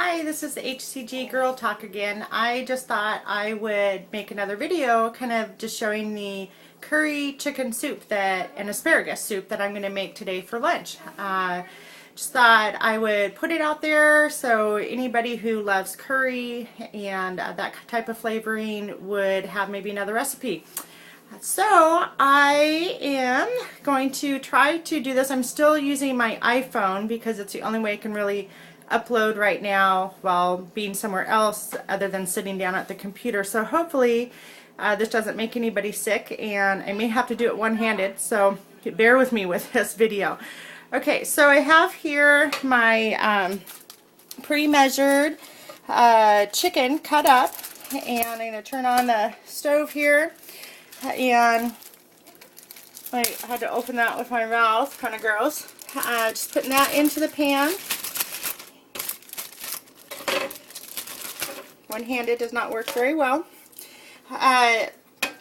Hi, this is the HCG Girl Talk again. I just thought I would make another video kind of just showing the curry chicken soup and asparagus soup that I'm going to make today for lunch. Just thought I would put it out there so anybody who loves curry and that type of flavoring would have maybe another recipe. So I am going to try to do this. I'm still using my iPhone because it's the only way I can really upload right now while being somewhere else other than sitting down at the computer. So hopefully this doesn't make anybody sick, and I may have to do it one-handed, so bear with me with this video. Okay, so I have here my pre-measured chicken cut up, and I'm going to turn on the stove here, and I had to open that with my mouth, kind of gross. Just putting that into the pan. One-handed does not work very well.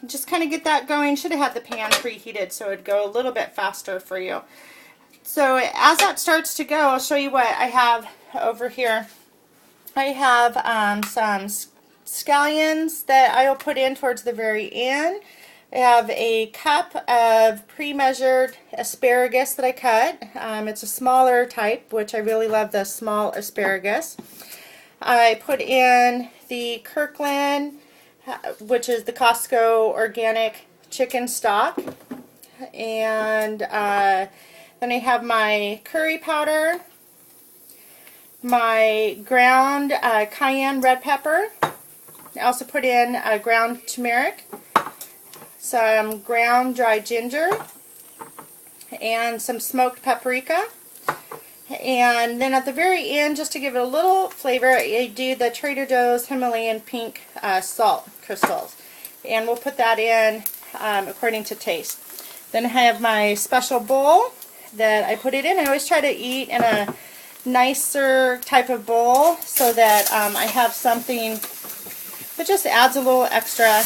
Just kind of get that going. Should have had the pan preheated so it'd go a little bit faster for you. So as that starts to go, I'll show you what I have over here. I have some scallions that I will put in towards the very end. I have a cup of pre-measured asparagus that I cut. It's a smaller type, which I really love the small asparagus. I put in the Kirkland, which is the Costco organic chicken stock, and then I have my curry powder, my ground cayenne red pepper. I also put in ground turmeric, some ground dry ginger, and some smoked paprika. And then at the very end, just to give it a little flavor, I do the Trader Joe's Himalayan pink salt crystals. And we'll put that in according to taste. Then I have my special bowl that I put it in. I always try to eat in a nicer type of bowl so that I have something that just adds a little extra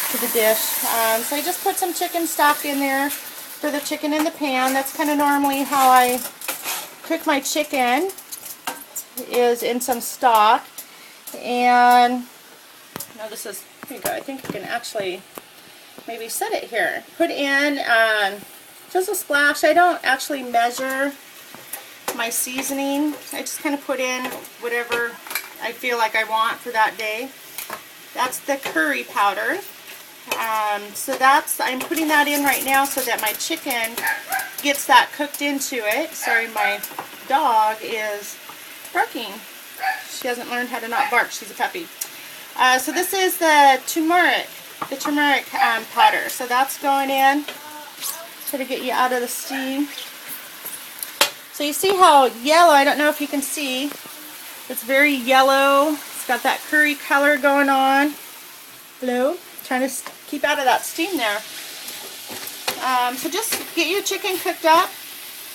to the dish. So I just put some chicken stock in there for the chicken in the pan. That's kind of normally how I cook my chicken, is in some stock. And now this is, here you go, I think you can actually maybe set it here. Put in just a splash. I don't actually measure my seasoning. I just kind of put in whatever I feel like I want for that day. That's the curry powder. So I'm putting that in right now so that my chicken gets that cooked into it. Sorry, my dog is barking. She hasn't learned how to not bark. She's a puppy. So this is the turmeric powder. So that's going in to get you out of the steam. So you see how yellow, I don't know if you can see, it's very yellow. It's got that curry color going on. Hello? Trying to keep out of that steam there. So just get your chicken cooked up.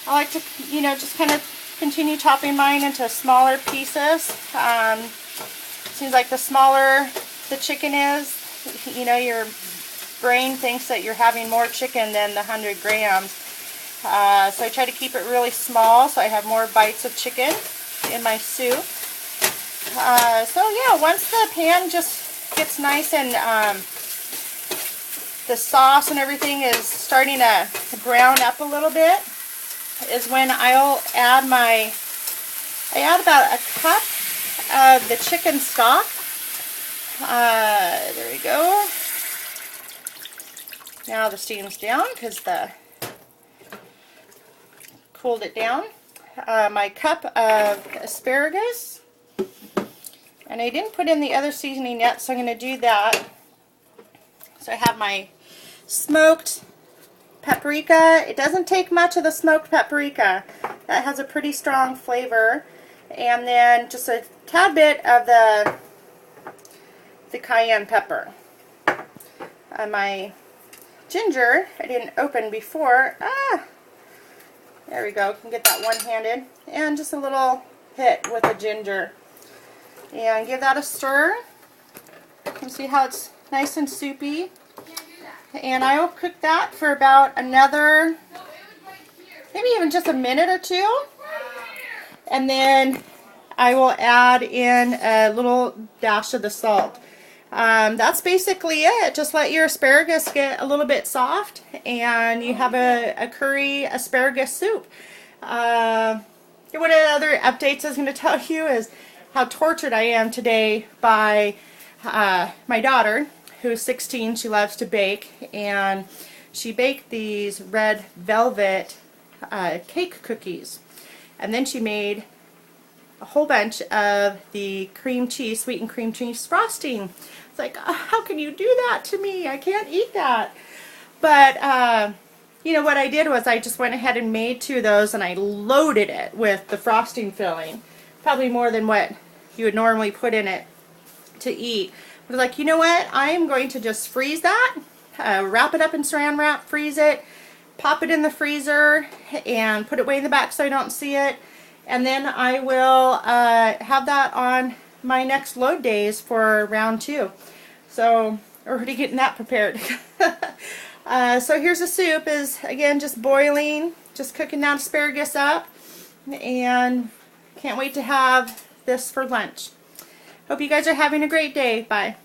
I like to, just kind of continue chopping mine into smaller pieces. Seems like the smaller the chicken is, your brain thinks that you're having more chicken than the 100 grams. So I try to keep it really small so I have more bites of chicken in my soup. So yeah, once the pan just gets nice and the sauce and everything is starting to brown up a little bit, is when I'll add I add about a cup of the chicken stock. There we go. Now the steam's down because cooled it down. My cup of asparagus, and I didn't put in the other seasoning yet, so I'm going to do that. So I have my smoked paprika. It doesn't take much of the smoked paprika. That has a pretty strong flavor. And then just a tad bit of the cayenne pepper. My ginger, I didn't open before. There we go. Can get that one-handed. And just a little hit with the ginger. And give that a stir. You can see how it's nice and soupy. And I will cook that for about another, maybe even just a minute or two. And then I will add in a little dash of the salt. That's basically it. Just let your asparagus get a little bit soft and you have a curry asparagus soup. One of the other updates I was going to tell you is how tortured I am today by my daughter, who's 16. She loves to bake, and she baked these red velvet cake cookies, and then she made a whole bunch of the cream cheese, sweetened cream cheese frosting. It's like, how can you do that to me? I can't eat that. But you know what I did was I just went ahead and made 2 of those, and I loaded it with the frosting filling, probably more than what you would normally put in it to eat. I was like, you know what? I am going to just freeze that, wrap it up in saran wrap, freeze it, pop it in the freezer, and put it way in the back so I don't see it. And then I will have that on my next load days for round 2. So, already getting that prepared. So here's the soup. Is again just boiling, just cooking that asparagus up, and can't wait to have this for lunch. Hope you guys are having a great day. Bye.